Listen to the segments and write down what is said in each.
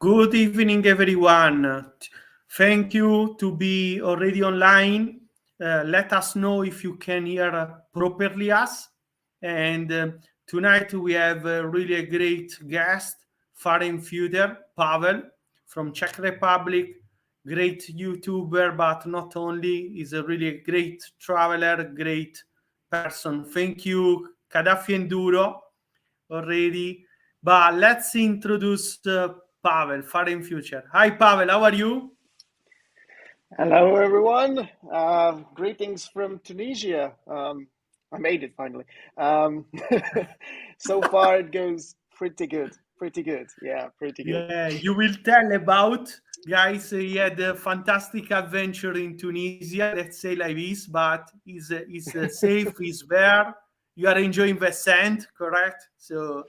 Good evening, everyone. Thank you to be already online. Let us know if you can hear properly us. And tonight we have really a great guest, foreign future, Pavel from Czech Republic. Great YouTuber, but not only, is a really great traveler, great person. Thank you, Gaddafi Enduro, already. But let's introduce Pavel, far in future. Hi, Pavel. How are you? Hello, everyone. Greetings from Tunisia. I made it finally. So far, it goes pretty good. Pretty good. Yeah, pretty good. Yeah, you will tell about, guys. He had a fantastic adventure in Tunisia. Let's say like this, but is safe. Is there. You are enjoying the sand, correct? So,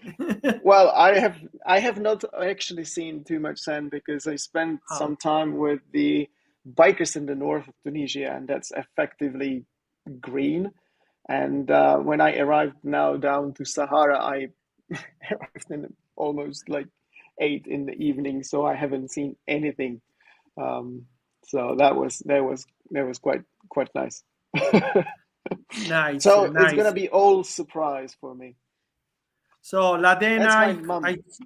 Well, I have not actually seen too much sand because I spent oh, some time with the bikers in the north of Tunisia, and that's effectively green. And when I arrived now down to Sahara, I arrived in almost like 8 in the evening, so I haven't seen anything. So that was quite nice. nice, So it's gonna nice. be all surprise for me. So, That's my Ladena, mom. That's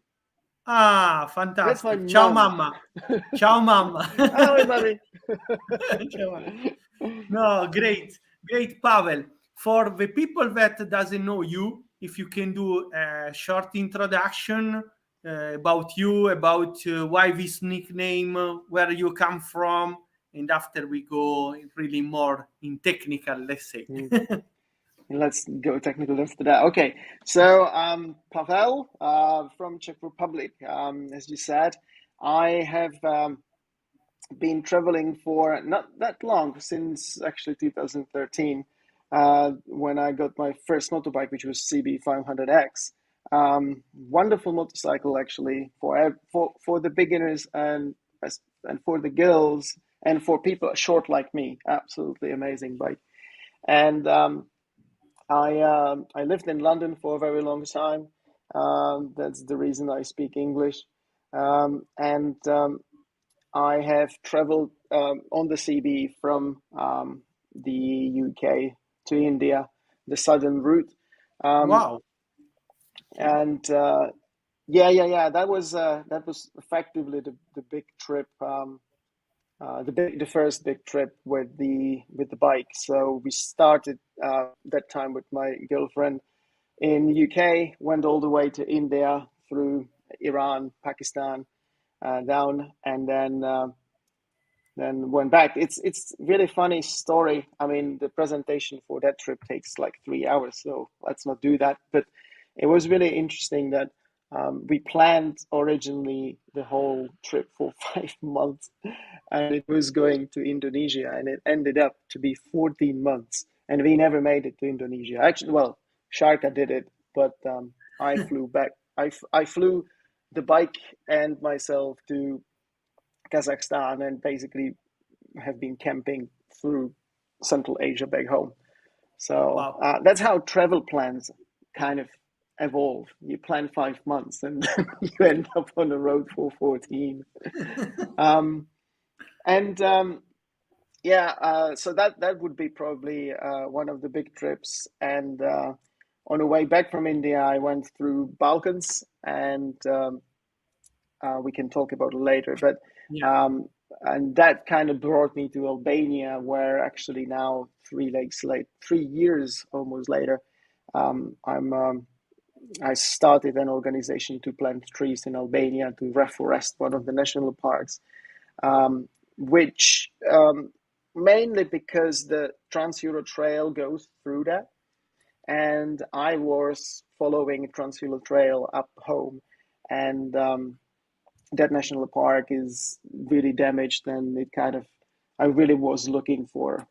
my fantastic. Ciao, mom. mamma. Ciao, mamma. Hi, mommy. Ciao, mamma. No, great, great, Pavel. For the people that doesn't know you, if you can do a short introduction about you, about why this nickname, where you come from, and after we go really more in technical, let's say. Mm. Let's go technical after that. Okay, so Pavel from Czech Republic. As you said, I have been traveling for not that long, since actually 2013, when I got my first motorbike, which was CB 500X. Wonderful motorcycle, actually, for the beginners and for the girls and for people short like me. Absolutely amazing bike. And I lived in London for a very long time. That's the reason I speak English. And I have traveled on the CB from the UK to India, the southern route. Um, Wow. and yeah. That was effectively the big trip, the first big trip with the bike. So we started that time with my girlfriend in the UK, went all the way to India through Iran, Pakistan, down, and then went back. It's really funny story. I mean, the presentation for that trip takes like 3 hours, so let's not do that. But it was really interesting that we planned originally the whole trip for 5 months, and it was going to Indonesia, and it ended up to be 14 months, and we never made it to Indonesia. Actually, well, Sharka did it, but I flew back. I flew the bike and myself to Kazakhstan, and basically have been camping through Central Asia back home. So Wow. that's how travel plans kind of evolve. You plan 5 months and you end up on the road for 14. Um, and yeah, so that would be probably one of the big trips. And on the way back from India, I went through Balkans, and we can talk about it later. But Yeah. um, and that kind of brought me to Albania, where actually now 3 years almost later, I started an organization to plant trees in Albania to reforest one of the national parks, which mainly because the Trans-Euro Trail goes through that, and I was following Trans-Euro Trail up home, and that national park is really damaged, and it kind of I really was looking for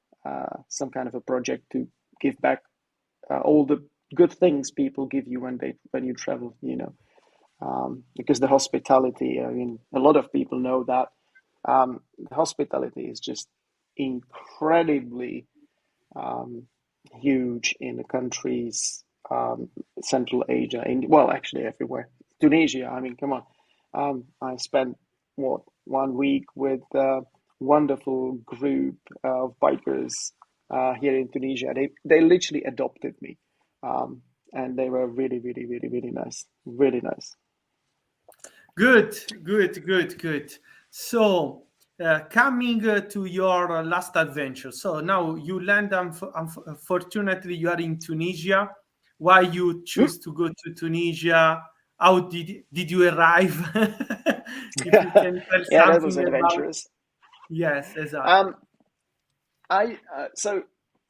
some kind of a project to give back all the good things people give you when you travel, because the hospitality, I mean, a lot of people know that the hospitality is just incredibly um, huge in the countries, Central Asia, well, actually everywhere. Tunisia, I mean, come on. I spent 1 week with a wonderful group of bikers here in Tunisia. They literally adopted me, and they were really, really, really, really nice. Really nice. Good. So, coming to your last adventure. So now you land. Unfortunately, you are in Tunisia. Why you choose to go to Tunisia? How did you arrive? If you can tell Yeah, that was something about. adventurous. Yes, exactly. So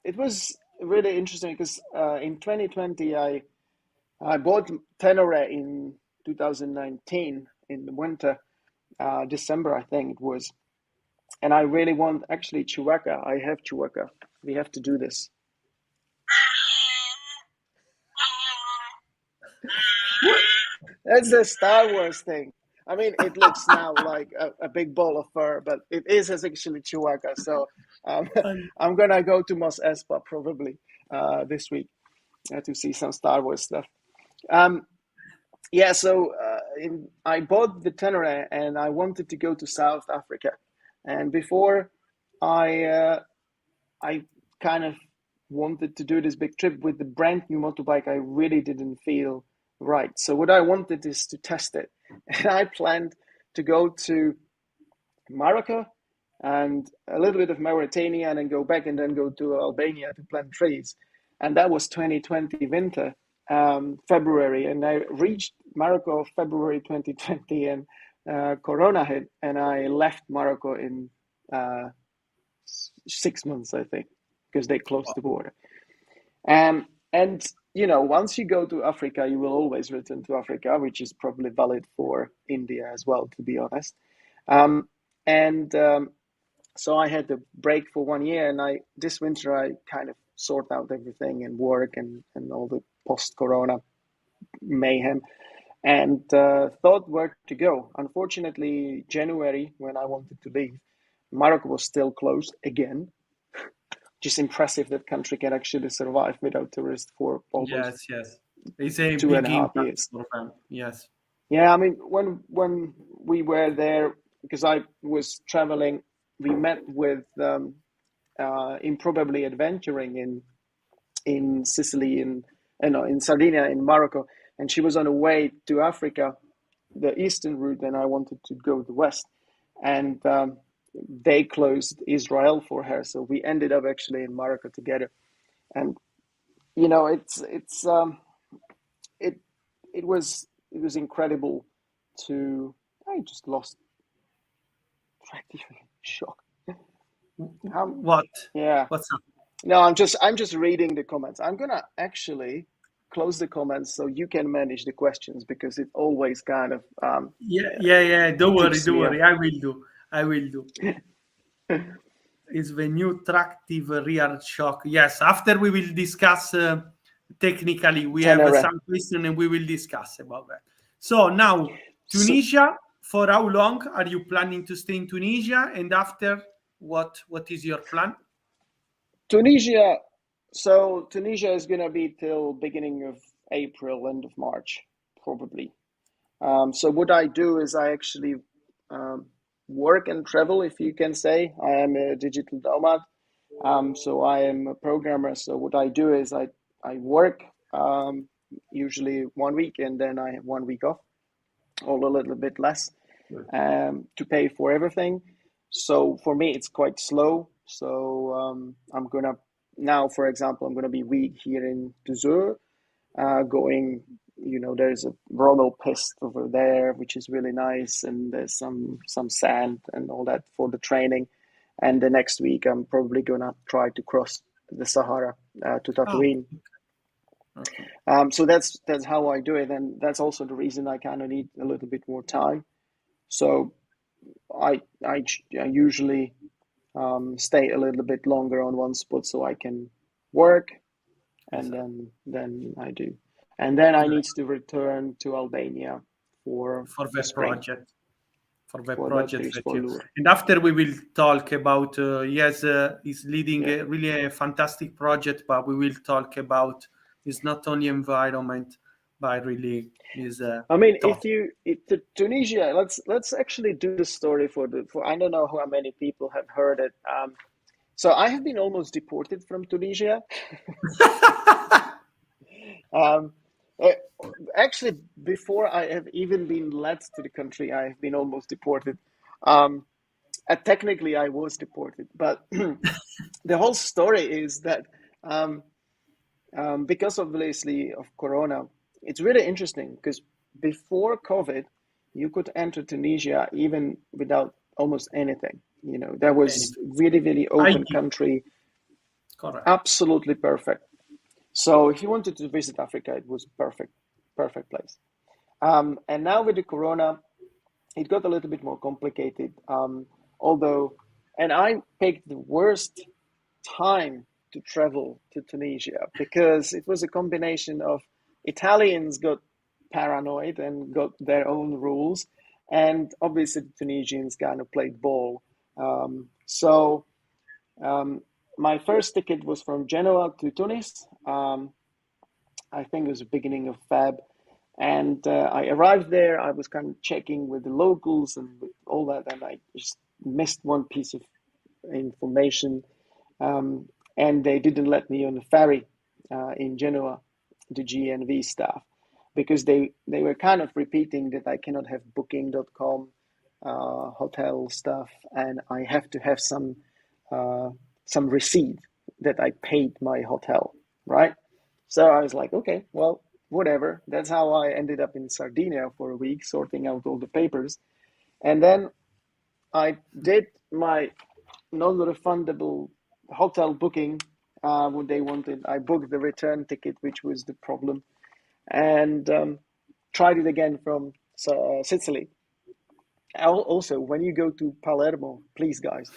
it was really interesting because in 2020 I bought Tenere in 2019 in the winter, December I think it was, and I really want actually Chewbacca. I have Chewbacca. We have to do this. That's the Star Wars thing. I mean, it looks now like a big ball of fur, but it is actually Chewbacca. So And I'm gonna go to Mos Espa probably this week to see some Star Wars stuff. Yeah, so I bought the Tenere and I wanted to go to South Africa. And before I kind of wanted to do this big trip with the brand new motorbike, I really didn't feel right. So what I wanted is to test it. And I planned to go to Morocco and a little bit of Mauritania and then go back and then go to Albania to plant trees. And that was 2020 winter, February. And I reached Morocco February 2020 and Corona hit. And I left Morocco in 6 months, I think, because they closed the border. And once you go to Africa, you will always return to Africa, which is probably valid for India as well, to be honest. So I had to break for 1 year, and this winter I kind of sort out everything and work and all the post-corona mayhem, and thought where to go. Unfortunately, January, when I wanted to leave, Morocco was still closed again. Just impressive that country can actually survive without tourists for almost yes. It's a 2.5 big years. impact for them. Yes. Yeah, I mean, when we were there, because I was traveling, we met with Improbably Adventuring in Sicily, in Sardinia, in Morocco, and she was on her way to Africa, the eastern route, and I wanted to go the west, and they closed Israel for her, so we ended up actually in Morocco together, and it was incredible to. I just lost track. Shock. What? Yeah. What's up? No, I'm just reading the comments. I'm gonna actually close the comments so you can manage the questions because it always kind of Yeah. Don't worry. I will do. Is the new tractive rear shock? Yes. After we will discuss technically, we have Tenere. some question and we will discuss about that. So now, Tunisia. For how long are you planning to stay in Tunisia? And after, what is your plan? Tunisia. So Tunisia is gonna be till beginning of April, end of March, probably. So what I do is I actually work and travel, if you can say. I am a digital nomad, so I am a programmer. So what I do is I work usually 1 week and then I have 1 week off, or a little bit less, to pay for everything. So for me, it's quite slow. So I'm gonna now, for example, I'm gonna be week here in Dusur, going. There's a Rommel piste over there, which is really nice, and there's some sand and all that for the training. And the next week, I'm probably gonna try to cross the Sahara to Tatooine. Okay. So that's how I do it, and that's also the reason I kind of need a little bit more time. So I usually stay a little bit longer on one spot so I can work, and then I do. And then I need to return to Albania for the spring. project. For the For project batteries, that for you. lure. And after we will talk about, he's leading really a fantastic project, but we will talk about it's not only environment, but really is I mean, tough. Tunisia, let's actually do the story for I don't know how many people have heard it. So I have been almost deported from Tunisia. Um, uh, Actually, before I have even been led to the country, I have been almost deported. Technically, I was deported, but the whole story is that um, because obviously of Corona, it's really interesting because before COVID, you could enter Tunisia even without almost anything. You know, that was Anything. really, really open IT, country, correct. absolutely perfect. So if you wanted to visit Africa, it was perfect, perfect place. And now with the Corona, it got a little bit more complicated. Although, and I picked the worst time to travel to Tunisia because it was a combination of Italians got paranoid and got their own rules, and obviously the Tunisians kind of played ball. So my first ticket was from Genoa to Tunis. I think it was the beginning of Feb. And I arrived there. I was kind of checking with the locals and with all that, and I just missed one piece of information. And they didn't let me on the ferry in Genoa, the GNV staff, because they were kind of repeating that I cannot have booking.com hotel stuff, and I have to have some receipt that I paid my hotel, right? So I was like, okay, well, whatever. That's how I ended up in Sardinia for a week, sorting out all the papers. And then I did my non-refundable hotel booking, what they wanted. I booked the return ticket, which was the problem, and tried it again from Sicily. Also, when you go to Palermo, please, guys,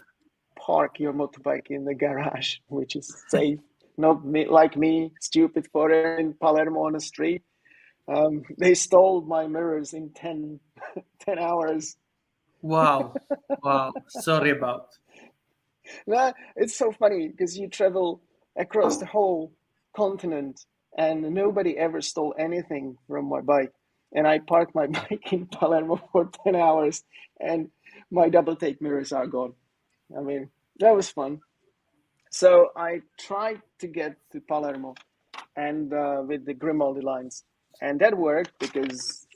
park your motorbike in the garage, which is safe. Not me, like me, stupid foreigner in Palermo on the street. They stole my mirrors in 10 hours. Wow. Wow. Sorry about. Nah, it's so funny because you travel across the whole continent and nobody ever stole anything from my bike. And I parked my bike in Palermo for 10 hours and my double take mirrors are gone. I mean, that was fun. So I tried to get to Palermo and with the Grimaldi lines, and that worked because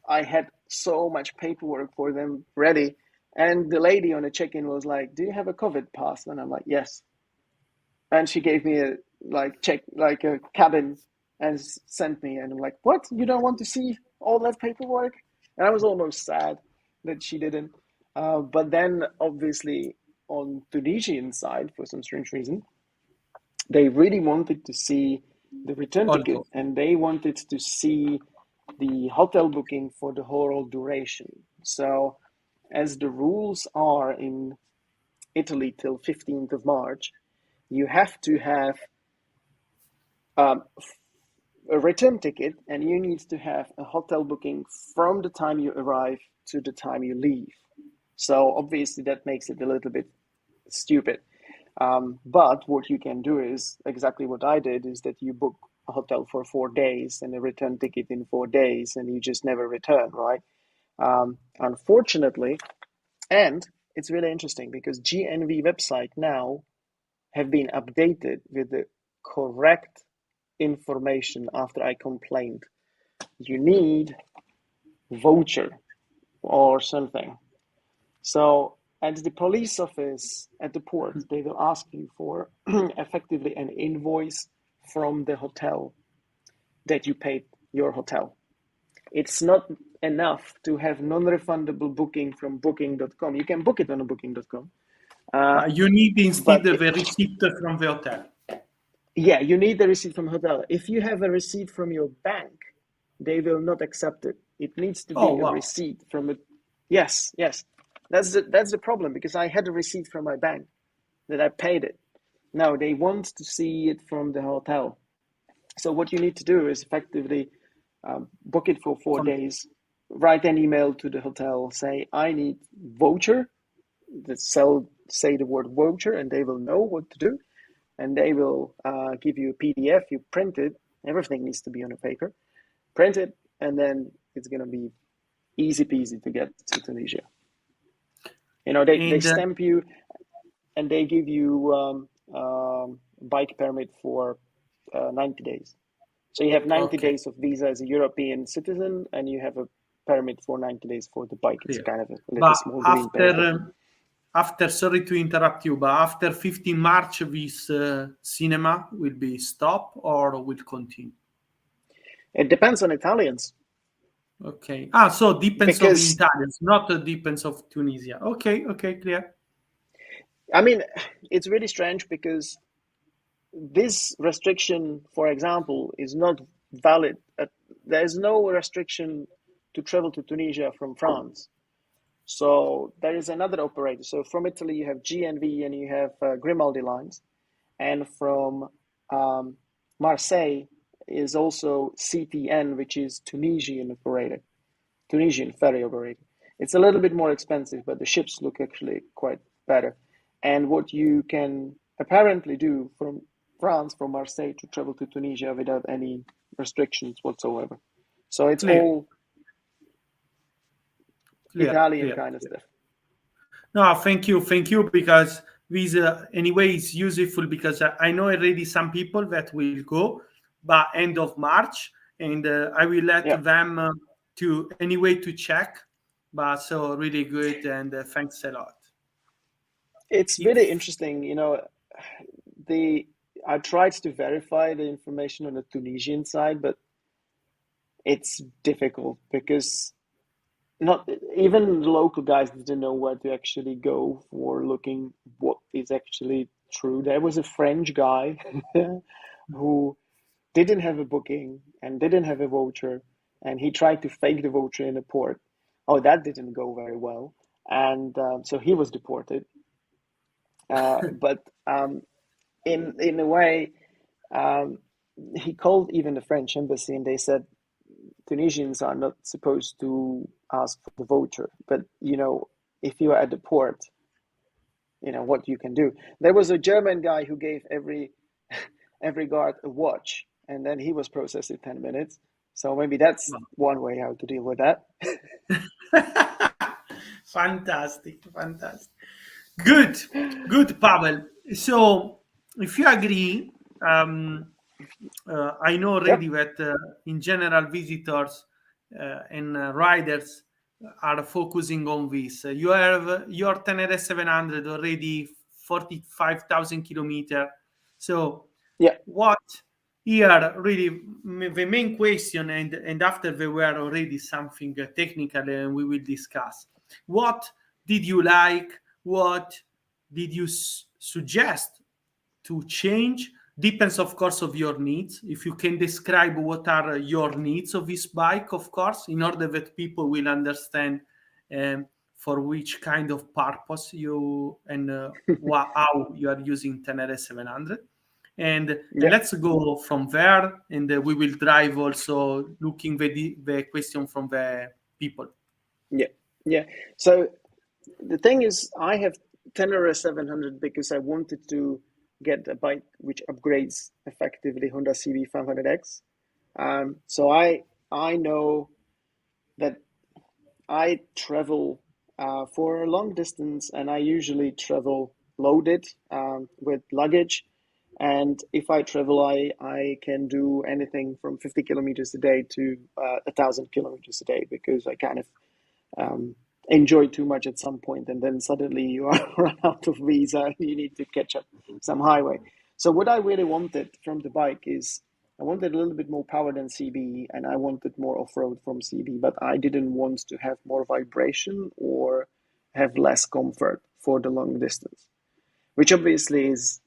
I had so much paperwork for them ready. And the lady on the check-in was like, "Do you have a COVID pass?" And I'm like, "Yes." And she gave me a cabin and sent me. And I'm like, "What? You don't want to see all that paperwork?" And I was almost sad that she didn't. But then, obviously, on Tunisian side, for some strange reason, they really wanted to see the return ticket, Also, and they wanted to see the hotel booking for the whole duration. So, as the rules are in Italy till 15th of March, you have to have um, a return ticket and you need to have a hotel booking from the time you arrive to the time you leave. So, obviously, that makes it a little bit stupid. But what you can do is exactly what I did is that you book a hotel for 4 days and a return ticket in 4 days and you just never return, right? Unfortunately, and it's really interesting because GNV website now have been updated with the correct information after I complained. You need voucher or something. So at the police office at the port, they will ask you for effectively an invoice from the hotel that you paid your hotel. It's not enough to have non-refundable booking from booking.com. You can book it on a booking.com. you need instead But the receipt from the hotel. yeah, you need the receipt from hotel. If you have a receipt from your bank, they will not accept it. It needs to Oh, be a wow. receipt from a. Yes, yes. That's the problem because I had a receipt from my bank that I paid it. Now they want to see it from the hotel. So what you need to do is effectively book it for 4 days, write an email to the hotel, say I need voucher, say the word voucher, and they will know what to do, and they will give you a PDF. You print it. Everything needs to be on a paper. print it, and then it's going to be easy peasy to get to Tunisia. They stamp you, and they give you bike permit for 90 days. So you have 90 days of visa as a European citizen, and you have a permit for 90 days for the bike. It's kind of a little small green paper. Sorry to interrupt you, but after 15 March, this cinema will be stopped or will continue? It depends on Italians. Okay. So depends of Italians, not depends of Tunisia. Okay, clear. I mean, it's really strange because this restriction, for example, is not valid. There's no restriction to travel to Tunisia from France. So there is another operator. So from Italy, you have GNV and you have Grimaldi lines. And from Marseille is also CTN, which is Tunisian ferry operator. It's a little bit more expensive, but the ships look actually quite better. And what you can apparently do from France, from Marseille, to travel to Tunisia without any restrictions whatsoever. So it's all Italian kind of stuff. No, thank you, because this anyway is useful, because I know already some people that will go by end of March, and I will let them to check. But so really good, and thanks a lot. It's really interesting, I tried to verify the information on the Tunisian side, but it's difficult because not even the local guys didn't know where to actually go for looking what is actually true. There was a French guy who didn't have a booking and didn't have a voucher, and he tried to fake the voucher in the port. Oh, that didn't go very well, and so he was deported. But in a way, he called even the French embassy, and they said Tunisians are not supposed to ask for the voucher. But if you are at the port, what you can do. There was a German guy who gave every guard a watch, and then he was processed in 10 minutes. So maybe that's one way how to deal with that. Fantastic. Good, Pavel. So if you agree, I know already that in general visitors and riders are focusing on this. You have your Tenere 700 already 45,000 kilometers. So what here really the main question, and after there were already something technical and we will discuss. What did you like? What did you suggest to change? Depends, of course, of your needs. If you can describe what are your needs of this bike, of course, in order that people will understand for which kind of purpose you and how you are using Tenere 700. And let's go from there, and we will drive also looking the question from the people. Yeah. So the thing is, I have Tenere 700 because I wanted to get a bike which upgrades effectively Honda CB 500X. So I know that I travel for a long distance, and I usually travel loaded with luggage. And if I travel, I can do anything from 50 kilometers a day to 1,000 kilometers a day, because I kind of enjoy too much at some point, and then suddenly you are run out of visa and you need to catch up some highway. So what I really wanted from the bike is I wanted a little bit more power than CB, and I wanted more off-road from CB, but I didn't want to have more vibration or have less comfort for the long distance, which obviously is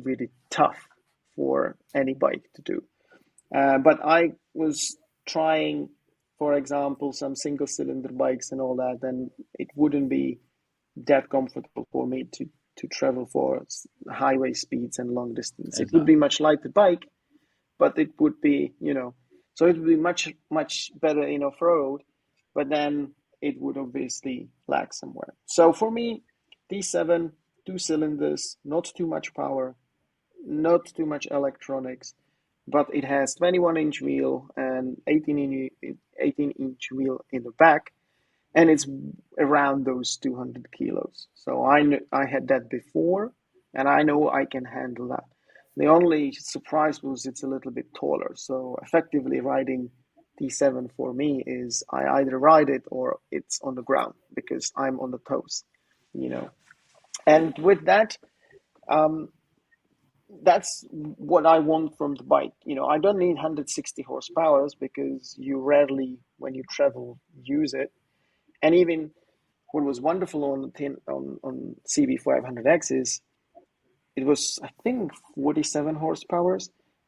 really tough for any bike to do. But I was trying, for example, some single cylinder bikes and all that, and it wouldn't be that comfortable for me to travel for highway speeds and long distance. Exactly. It would be much lighter bike, but it would be, so it would be much, much better in off-road, but then it would obviously lag somewhere. So for me, D7, 2 cylinders, not too much power, not too much electronics, but it has 21-inch wheel and 18-inch wheel in the back, and it's around those 200 kilos. So I had that before, and I know I can handle that. The only surprise was it's a little bit taller. So effectively riding T7 for me is I either ride it or it's on the ground because I'm on the toes, you know. And with that, that's what I want from the bike. You know, I don't need 160 horsepower because you rarely, when you travel, use it. And even what was wonderful on CB500X is it was, I think, 47 horsepower,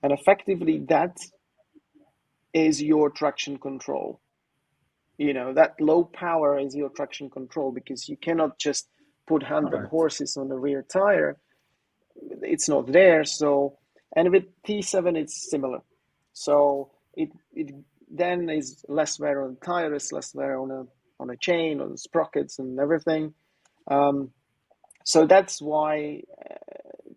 and effectively that is your traction control. You know, that low power is your traction control because you cannot just put 100 horses on the rear tire. It's not there. So, and with T7 it's similar. So it then is less wear on the tires, less wear on a chain, on the sprockets and everything. So that's why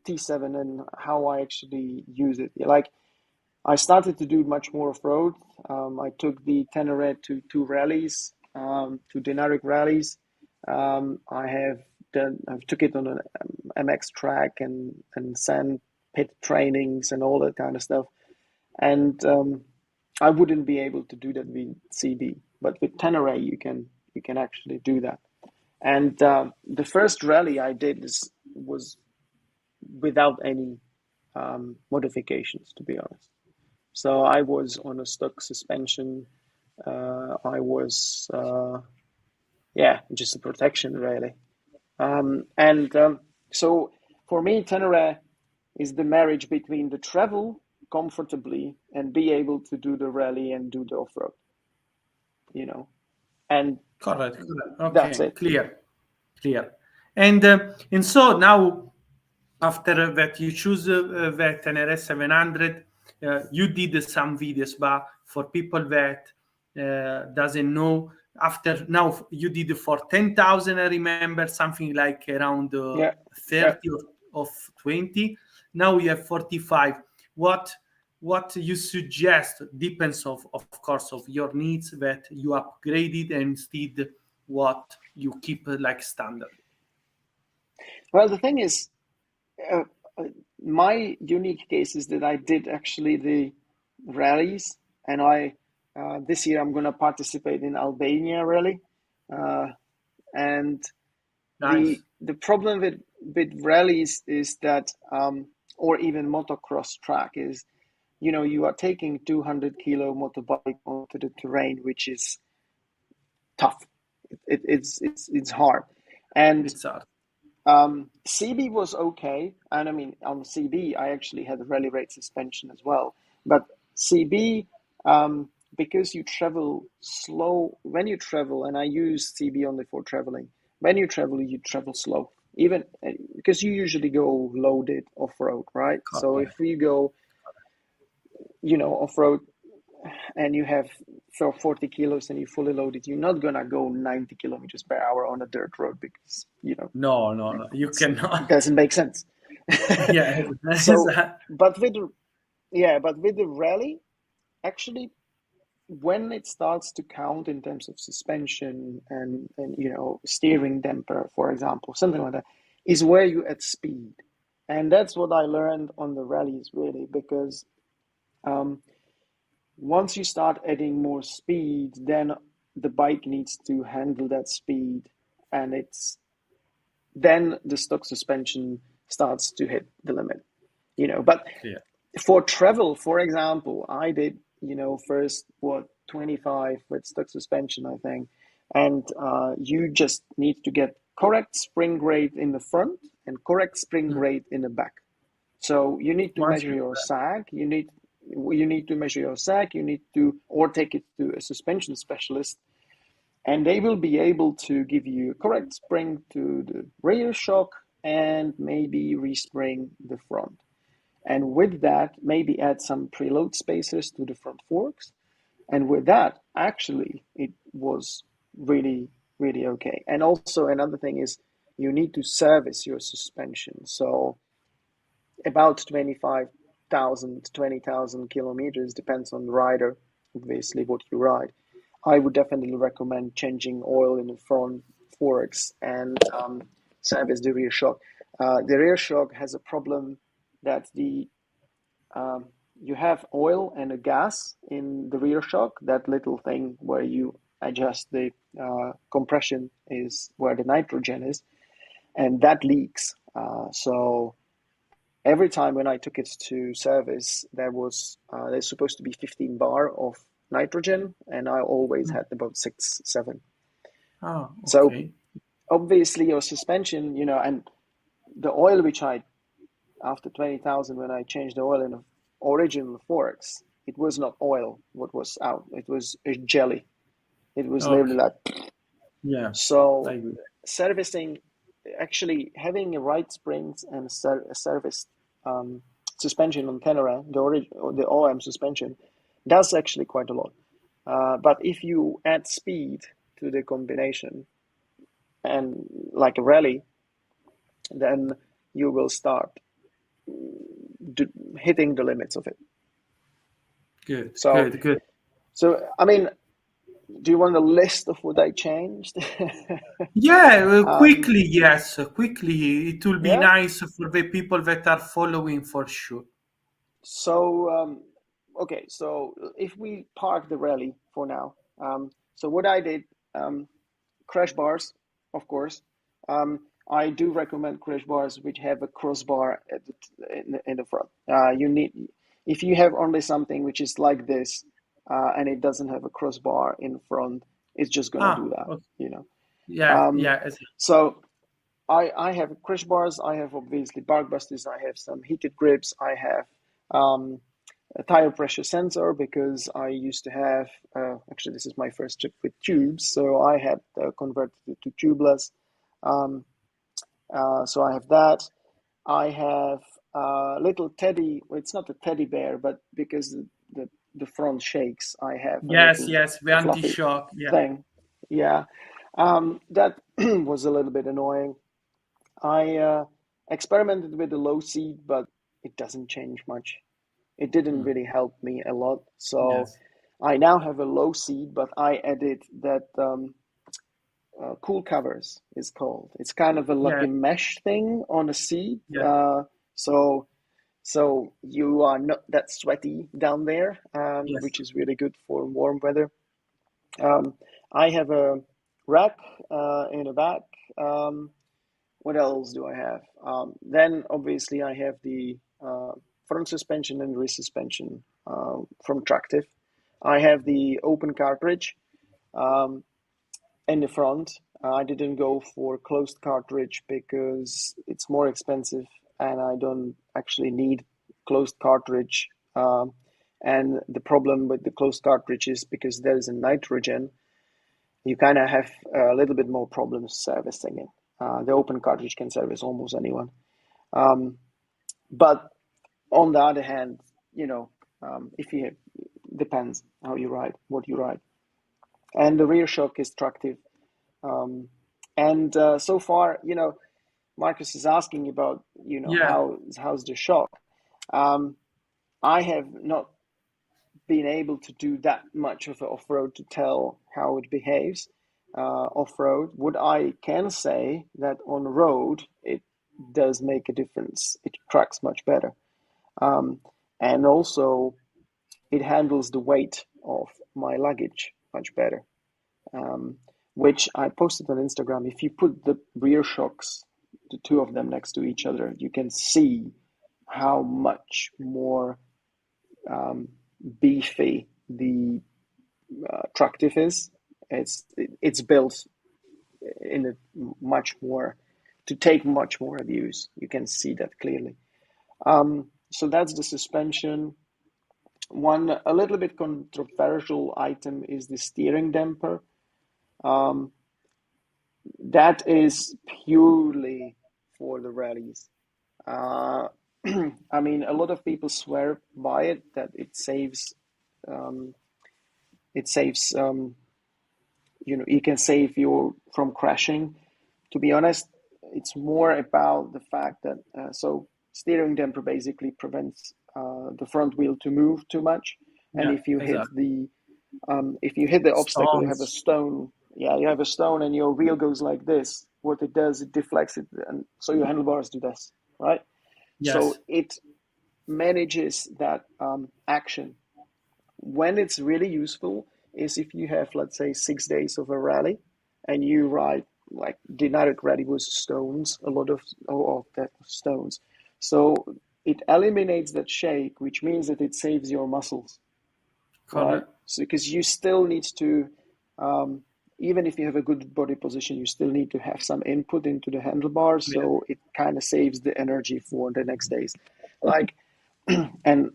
T7 and how I actually use it. Like, I started to do much more off-road. I took the Tenere to two rallies, to Tenere rallies. I've took it on an MX track and sand pit trainings and all that kind of stuff. And I wouldn't be able to do that with CB, but with Tenere you can actually do that. And the first rally I did was without any modifications, to be honest. So I was on a stock suspension. I was, just a protection really. So for me, Tenere is the marriage between the travel comfortably and be able to do the rally and do the off-road, you know. And correct. Okay, that's it. clear. And so now, after that you choose the Tenere 700, you did some videos, but for people that doesn't know, after now you did for 10,000, I remember something like around 30 of 20. Now you have 45. What you suggest depends of course of your needs, that you upgraded and instead what you keep like standard. Well, the thing is, my unique case is that I did actually the rallies, and this year I'm going to participate in Albania rally, and Nice. the problem with rallies is that, or even motocross track is, you know, you are taking 200 kilo motorbike onto the terrain, which is tough. It's hard, and It's hard. CB was okay, and I mean on CB I actually had a rally rate suspension as well. But CB, because you travel slow when you travel, and I use CB only for traveling. When you travel slow, even because you usually go loaded off road, right? Okay. So if you go, you know, off road and you have for 40 kilos and you fully loaded, you're not gonna go 90 kilometers per hour on a dirt road because, you know, no, you cannot. it doesn't make sense. Yeah. So, but with the rally, actually, when it starts to count in terms of suspension and you know, steering damper, for example, something like that, is where you add speed, and that's what I learned on the rallies really, because once you start adding more speed, then the bike needs to handle that speed, and then the stock suspension starts to hit the limit, you know. But for travel, for example, I did, you know, first 25 with stock suspension, I think, and you just need to get correct spring rate in the front and correct spring rate in the back. So you need to measure your sag. You need to measure your sag. You need to, or take it to a suspension specialist, and they will be able to give you a correct spring to the rear shock and maybe respring the front. And with that, maybe add some preload spacers to the front forks. And with that, actually, it was really, really okay. And also another thing is you need to service your suspension. So about 25 10,000, 20,000 kilometers, depends on the rider, obviously, what you ride. I would definitely recommend changing oil in the front forks and service the rear shock. The rear shock has a problem that you have oil and a gas in the rear shock. That little thing where you adjust the compression is where the nitrogen is, and that leaks. So every time when I took it to service, there's supposed to be 15 bar of nitrogen, and I always had about 6, 7. Oh, So okay. obviously your suspension, and the oil which after 20,000, when I changed the oil in the original forks, it was not oil what was out. It was a jelly. It was literally Okay. like, Yeah. so I agree. servicing, actually having a right springs and a service suspension on Tenere, the OM suspension, does actually quite a lot. But if you add speed to the combination and like a rally, then you will start hitting the limits of it. Good. So, Good. Good. I mean, do you want a list of what I changed? Yeah, um, quickly, yes, quickly. It will be yeah. nice for the people that are following for sure. So, okay. So if we park the rally for now, so what I did, crash bars, of course. I do recommend crash bars which have a crossbar in the front. If you have only something which is like this, and it doesn't have a crossbar in front, it's just gonna Ah, do that, okay. you know. Yeah, Um, yeah, so I have crash bars. I have obviously bark busters. I have some heated grips. I have a tire pressure sensor because I used to have. Actually, this is my first trip with tubes, so I had converted it to tubeless. Um, so I have that. I have a little teddy. Well, it's not a teddy bear, but because the front shakes, I have a yes, little yes. The fluffy anti-shock. Yeah. thing. Yeah, that was a little bit annoying. I experimented with the low seat, but it doesn't change much. It didn't Mm, really help me a lot. So yes. I now have a low seat, but I added that cool covers is called. It's kind of like Yeah. a mesh thing on the seat. Yeah. So so you are not that sweaty down there, Yes. which is really good for warm weather. Um, I have a rack in the back. Um, what else do I have? Then obviously I have the front suspension and rear suspension from Tractive. I have the open cartridge um, in the front. I didn't go for closed cartridge because it's more expensive and I don't actually need closed cartridge. And the problem with the closed cartridge is because there is a nitrogen, you kind of have a little bit more problems servicing it. The open cartridge can service almost anyone. Um, but on the other hand, if you depends how you ride, what you ride, and the rear shock is tractive. Um, and so far, Marcus is asking about, Yeah. how's the shock. Um, I have not been able to do that much of off road to tell how it behaves off road. What I can say that on road it does make a difference. It tracks much better, um, and also it handles the weight of my luggage much better. Um, which I posted on Instagram. If you put the rear shocks, the two of them next to each other, you can see how much more um, beefy the Tractive is. It's built in a much more to take much more abuse. You can see that clearly. So that's the suspension. One a little bit controversial item is the steering damper. Um, that is purely for the rallies. Uh, I mean, a lot of people swear by it that um, it saves you can save you from crashing. To be honest, it's more about the fact that so steering damper basically prevents the front wheel to move too much. And Yeah, if you hit exactly. the obstacle, you have a Stones. stone. Yeah, you have a stone, and your wheel goes like this. What it does, it deflects it, and so your handlebars do this, right? So Yes. it manages that action. When it's really useful is if you have, let's say, 6 days of a rally, and you ride like Dinaric rally was stones, a lot of that stones. So it eliminates that shake, which means that it saves your muscles, right? Correct. So because you still need to, even if you have a good body position, you still need to have some input into the handlebars. Clear. So it kind of saves the energy for the next days. Like, and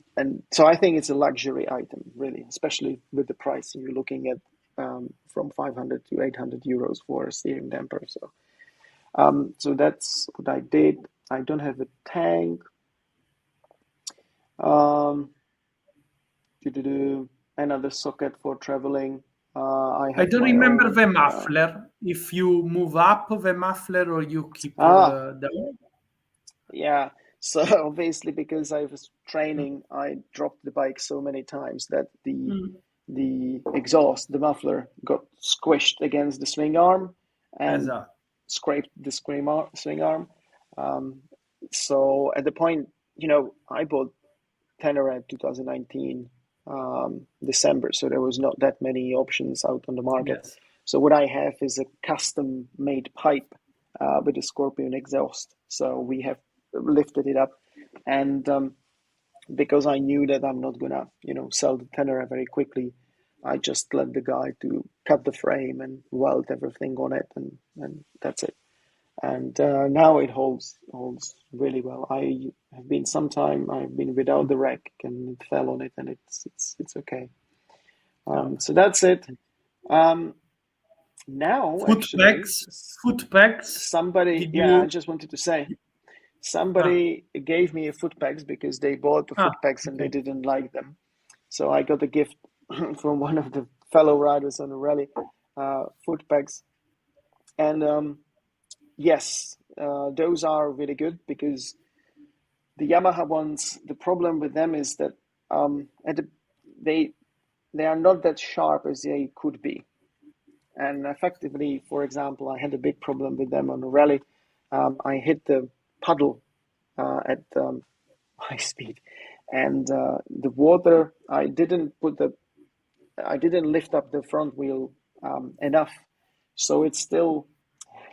so I think it's a luxury item, really, especially with the price. You're looking at from 500 to 800 euros for a steering damper. So that's what I did. I don't have a tank. Um, another socket for traveling. I I have don't my remember own. the muffler. If you move up the muffler or you keep Ah, down. yeah. So obviously, because I was training, I dropped the bike so many times that Mm. the exhaust, the muffler, got squished against the swing arm and Esatto. scraped the swing arm. Um, so at the point, I bought Tenere 2019 December, so there was not that many options out on the market. Yes. So what I have is a custom made pipe with a Scorpion exhaust. So we have lifted it up, and because I knew that I'm not gonna, sell the Tenere very quickly, I just let the guy to cut the frame and weld everything on it, and that's it. And now it holds really well. I've been without the rack and it fell on it, and it's okay. No. So that's it. Um, now actually, Footbags. Footbags. somebody, Did yeah, I you? just wanted to say Ah. somebody gave me a Footbags because they bought the Ah. Footbags and they Okay. didn't like them. So I got a gift from one of the fellow riders on the rally, Footbags, and yes, those are really good because the Yamaha ones, the problem with them is that they they are not that sharp as they could be. And effectively, for example, I had a big problem with them on a rally. I hit the puddle at high speed, and the water. I didn't lift up the front wheel enough, so it still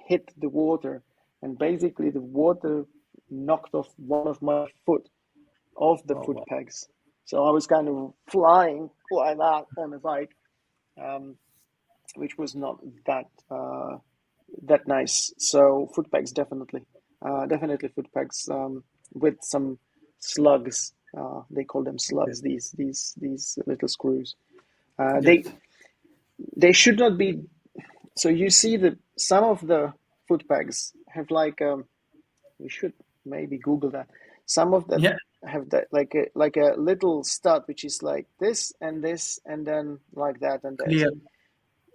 hit the water, and basically the water knocked off one of my foot off the Oh foot wow. pegs. So I was kind of flying like that on the bike, um, which was not that nice. So foot pegs definitely foot pegs with some slugs. They call them Okay. slugs. These little screws. Uh, Yes. they they should not be. So you see that some of the foot pegs have like we should maybe Google that. Some of them Yeah. have that like a little stud which is like this and then like that and this. Clear.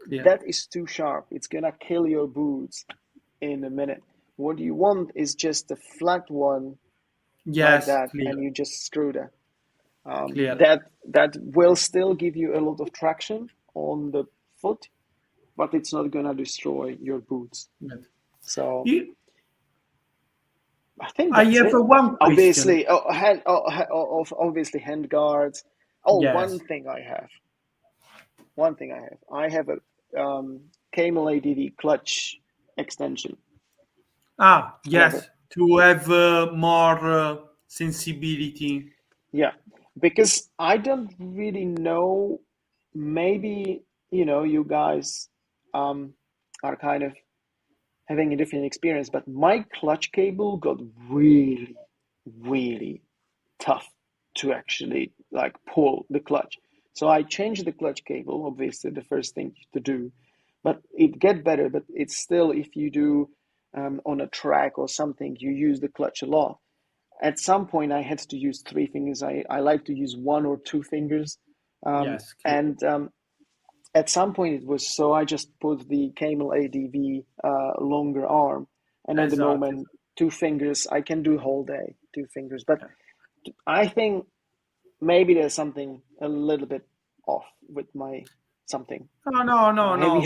Clear. That is too sharp. It's gonna kill your boots in a minute. What you want is just a flat one like Yes. that, Clear. and you just screw that. Clear. That will still give you a lot of traction on the foot, but it's not gonna destroy your boots. Good. So You- I think I that's have it. one question. Obviously, obviously hand guards. Oh, Yes. one thing I have. I have a Camel ADV clutch extension. Ah, Lever. yes. To have more sensibility. Yeah, because I don't really know. Maybe you guys um, are kind of having a different experience, but my clutch cable got really, really tough to actually like pull the clutch. So I changed the clutch cable, obviously the first thing to do, but it get better. But it's still, if you do on a track or something, you use the clutch a lot. At some point, I had to use three fingers. I like to use one or two fingers, Yes. Clear. and at some point it was so I just put the Camel ADV longer arm, and at the Esatto. moment, two fingers I can do whole day, two fingers, but I think maybe there's something a little bit off with my something. No.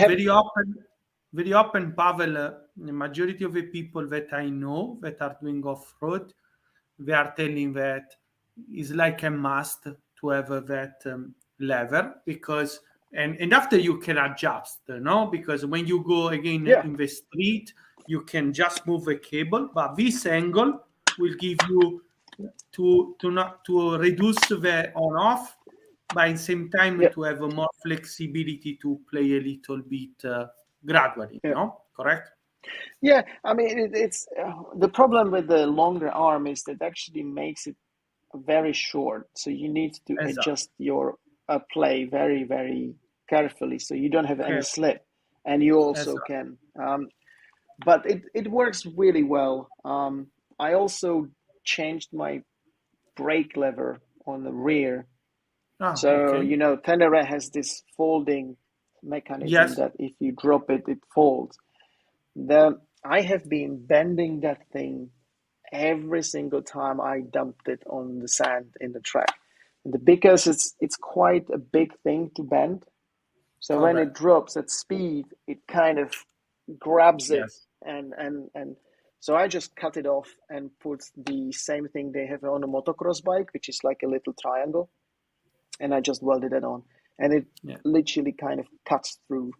Very often, Pavel, the majority of the people that I know that are doing off-road, they are telling that it's like a must to have that lever, because and after you can adjust, because when you go again Yeah, in the street, you can just move the cable, but this angle will give you to not to reduce the on off, but at the same time yeah, to have a more flexibility to play a little bit gradually, yeah. correct? Yeah, I mean, it's the problem with the longer arm is that actually makes it very short. So you need to Esatto. adjust your play very, very carefully so you don't have any Okay. slip. And you also Esatto. can. But it works really well. I also changed my brake lever on the rear. So, Okay. Tenere has this folding mechanism Yes. that if you drop it, it folds. I have been bending that thing every single time I dumped it on the sand in the track. Because it's quite a big thing to bend. So when Correct. it drops at speed, it kind of grabs it Yes. and so I just cut it off and put the same thing they have on a motocross bike, which is like a little triangle, and I just welded it on, and it Yeah. literally kind of cuts through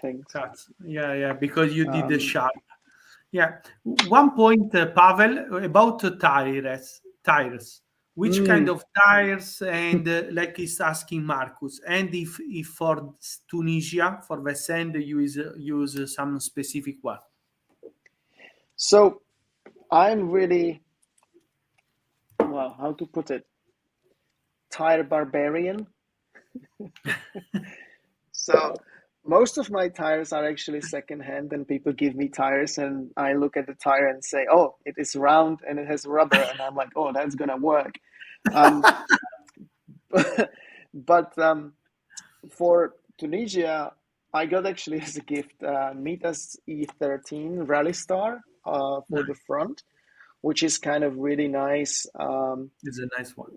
things. Cuts. Yeah. Because you did the Um, sharp. Yeah. One point, Pavel, about tires. Tires. Which kind mm, of tires? And like he's asking Marcus, and if for Tunisia for the sand you use some specific one. so I'm really, well, how to put it, tire barbarian. So most of my tires are actually secondhand, and people give me tires, and I look at the tire and say, "Oh, it is round and it has rubber," and I'm like, "Oh, that's gonna work." Um, but for Tunisia, I got actually as a gift Mitas E13 Rally Star for the Nice. front, which is kind of really nice, It's a nice one.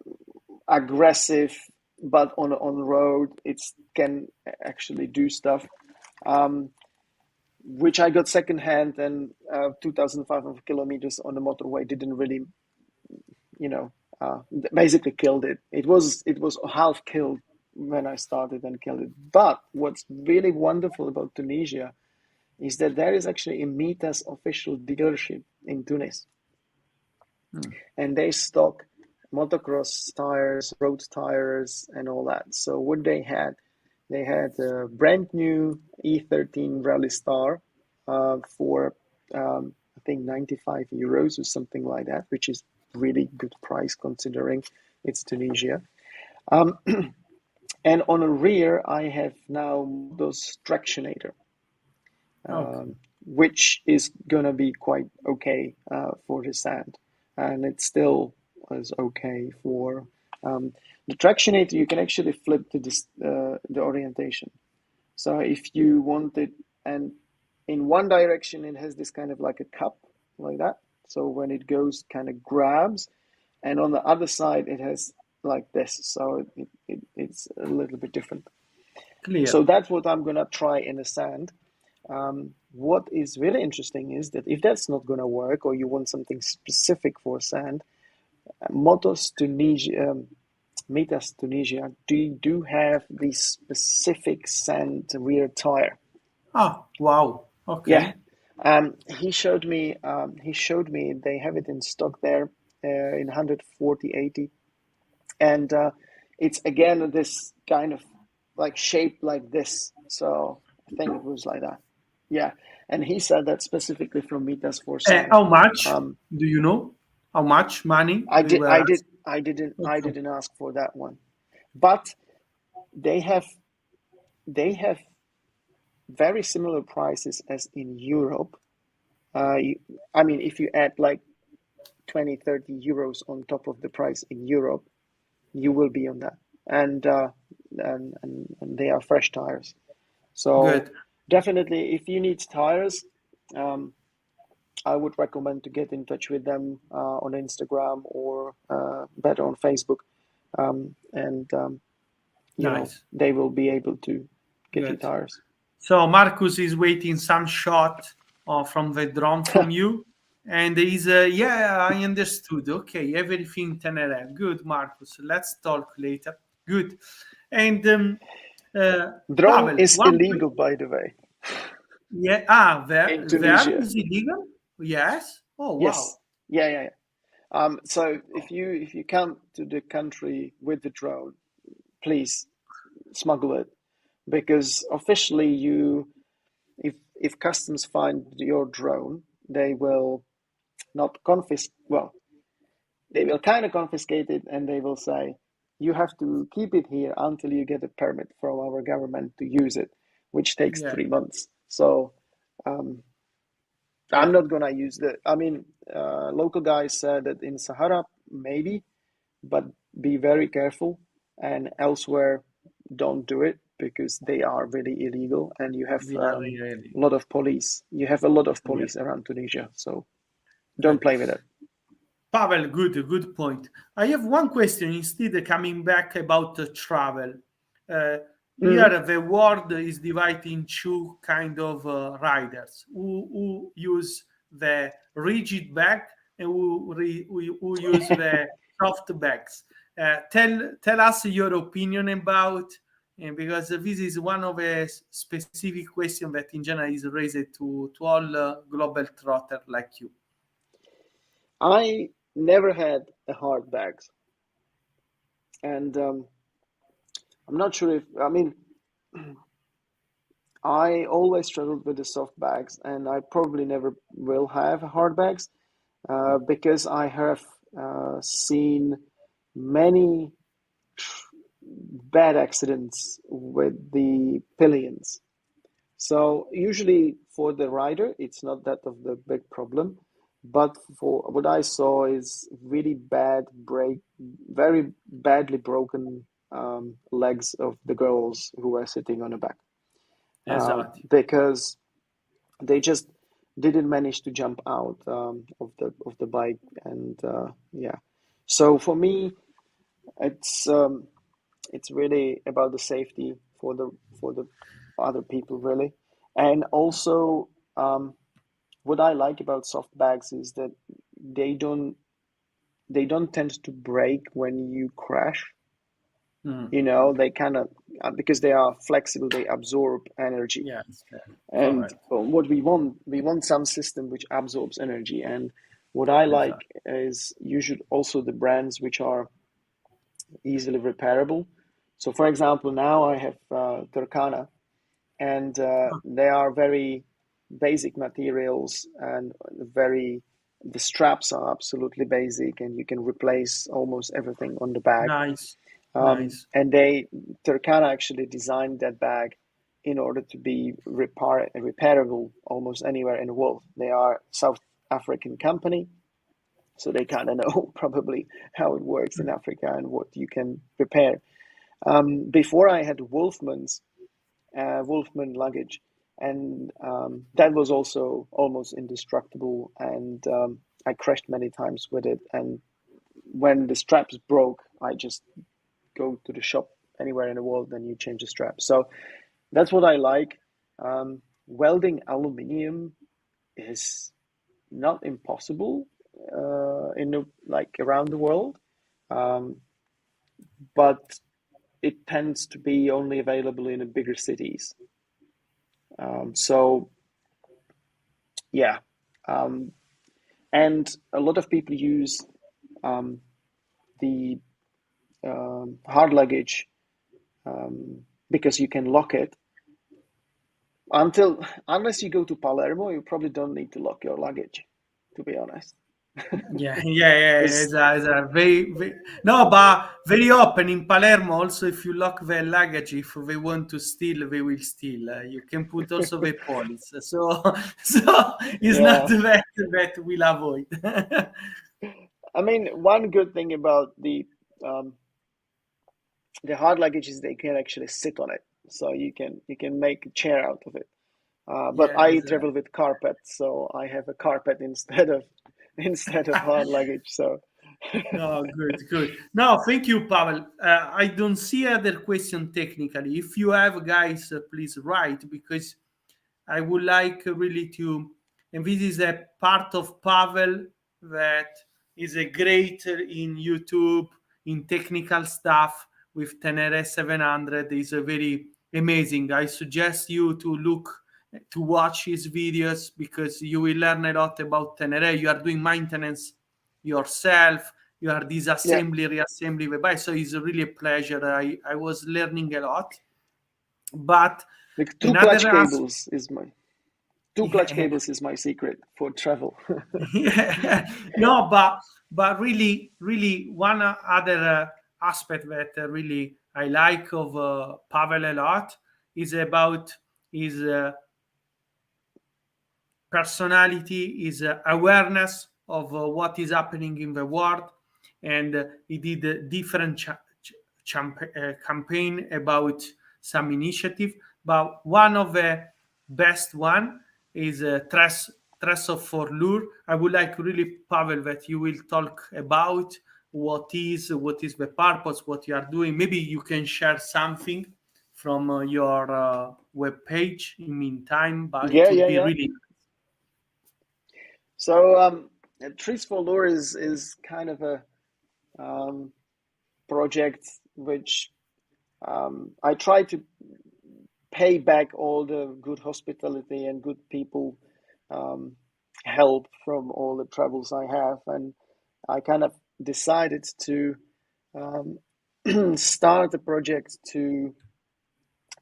aggressive, but on road it can actually do stuff. Um, which I got secondhand, and 2,500 kilometers on the motorway didn't really, you know, basically killed it. It was half killed when I started and killed it. But what's really wonderful about Tunisia is that there is actually a Mitas official dealership in Tunis, Hmm. and they stock motocross tires, road tires, and all that. So what they had a brand new E13 Rally Star for I think 95 euros or something like that, which is really good price considering it's Tunisia. Um, and on a rear, I have now those Tractionator, Okay. which is gonna be quite okay for the sand, and it still is okay for the Tractionator. You can actually flip the orientation. So if you want it, and in one direction it has this kind of like a cup like that. So when it goes, kind of grabs, and on the other side it has like this. So it's a little bit different. So Clear. that's what I'm gonna try in the sand. What is really interesting is that if that's not gonna work, or you want something specific for sand, Motos Tunisia, Mitas Tunisia do have the specific sand rear tire. Ah, wow. Yeah, Okay. he showed me. He showed me they have it in stock there in 140/80, and it's again this kind of like shape like this. So I think it was like that. Yeah, and he said that specifically from Mitas for sand. How much? Um, Do you know how much money I they did, were I did, asking? I Okay. didn't ask for that one, but they have they have very similar prices as in Europe. I mean, if you add like 20, 30 euros on top of the price in Europe, you will be on that. And and they are fresh tires. So Good. definitely, if you need tires, um, I would recommend to get in touch with them on Instagram or better on Facebook, and Nice. they will be able to get you Good. tires. So Marcus is waiting some shot from the drone from you, and he's yeah, I understood. Okay, everything Tenere. Good, Marcus. Let's talk later. Good. And Drone Pavel, is illegal, by the way, yeah, in there Tunisia. is illegal. Yes. Oh Yes. wow. Yeah. So if you come to the country with the drone, please smuggle it, because officially if customs find your drone, they will not confiscate. Well, they will kind of confiscate it, and they will say you have to keep it here until you get a permit from our government to use it, which takes Yeah. 3 months. So um, I'm Yeah. not gonna use the. I mean, local guys said that in Sahara maybe, but be very careful, and elsewhere don't do it because they are really illegal, and you have Very, really. a lot of police. You have a lot of Yeah. police around Tunisia, so don't Good. play with it. Pavel, good point. I have one question instead, coming back about travel. Uh, Mm. Here, the world is divided in two kind of riders who use the rigid bag and who use the soft bags. Tell us your opinion about, because this is one of a specific question that in general is raised to all global trotter like you. I never had a hard bags, and I'm not sure if I mean I always struggled with the soft bags, and I probably never will have hard bags because I have seen many bad accidents with the pillions. So usually for the rider, it's not that of the big problem, but for what I saw is really bad break, very badly broken legs of the girls who were sitting on the back Exactly. because they just didn't manage to jump out of the bike, and yeah. So for me, it's um, it's really about the safety for the other people really, and also what I like about soft bags is that they don't they don't tend to break when you crash. Mm. They kind of because they are flexible, they absorb energy. Yes, And correct. what we want some system which absorbs energy. And what I like Exactly. is usually also the brands which are easily repairable. So, for example, now I have Turkana, and they are very basic materials and very. The straps are absolutely basic, and you can replace almost everything on the bag. Nice, nice. And Turkana actually designed that bag in order to be repairable almost anywhere in the world. They are South African company, so they kind of know probably how it works in Africa and what you can repair. Before I had Wolfman luggage, and that was also almost indestructible. And I crashed many times with it. And when the straps broke, I just go to the shop anywhere in the world and you change the strap. So that's what I like. Welding aluminium is not impossible like around the world, um, but it tends to be only available in the bigger cities. So yeah, um, and a lot of people use um, the hard luggage because you can lock it unless you go to Palermo. You probably don't need to lock your luggage, to be honest. Yeah. Because It's a no, but very open in Palermo. Also, if you lock the luggage, if they want to steal, they will steal. You can put also the police. So, so it's not yeah, that will avoid. I mean, one good thing about um, the hard luggage is they can actually sit on it, so you can make a chair out of it. But Yeah, I travel with carpet, so I have a carpet instead of hard luggage. So No, good. No, thank you, Pavel. I don't see other question technically. If you have, guys, please write, because I would like really to, and this is a part of Pavel that is a great in YouTube, in technical stuff with Tenere 700 is a very amazing. I suggest you to to watch his videos, because you will learn a lot about Tenere. You are doing maintenance yourself. You are Yeah, disassembly, reassembly the bike. So it's really a pleasure. I was learning a lot. But the another aspect, two clutch yeah, cables is my secret for travel. yeah. No, but really one other aspect that really I like of Pavel a lot is about his personality, his awareness of what is happening in the world, and he did a different campaign about some initiative. But one of the best one is Tress of for Lure. I would like really, Pavel, that you will talk about what is the purpose, what you are doing. Maybe you can share something from your web page in meantime, but it Yeah, would yeah, be yeah. really. So Trees for Lure is kind of a project which I try to pay back all the good hospitality and good people um, help from all the travels I have, and I kind of decided to start a project to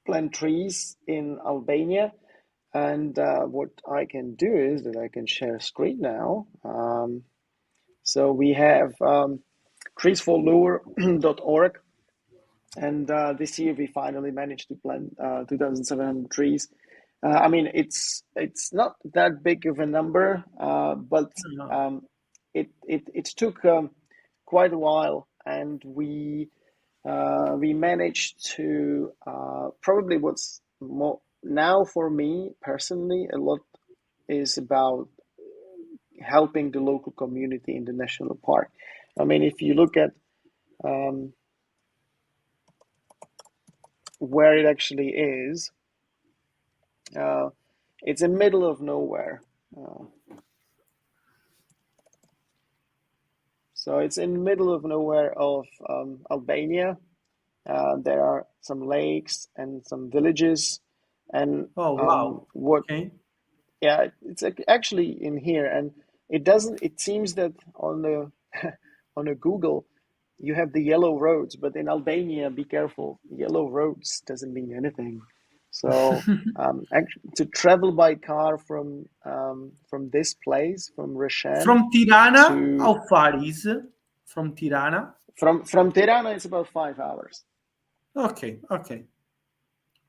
plant trees in Albania. And what I can do is that I can share a screen now. So we have treesforlure.org, and this year we finally managed to plant 2,700 trees. I mean, it's not that big of a number, but um, it took quite a while, and we managed to probably what's more now for me personally a lot is about helping the local community in the national park. I mean, if you look at um, where it actually is, uh, it's in the middle of nowhere. Uh, so it's in the middle of nowhere of Albania. There are some lakes and some villages, and Oh, wow. what Okay. yeah, it's actually in here, and it doesn't. It seems that on the on a Google, you have the yellow roads, but in Albania, be careful. Yellow roads doesn't mean anything. So, actually, to travel by car from this place, from Reshen From Tirana, to how far is from Tirana? from Tirana, it's about 5 hours. Okay, okay.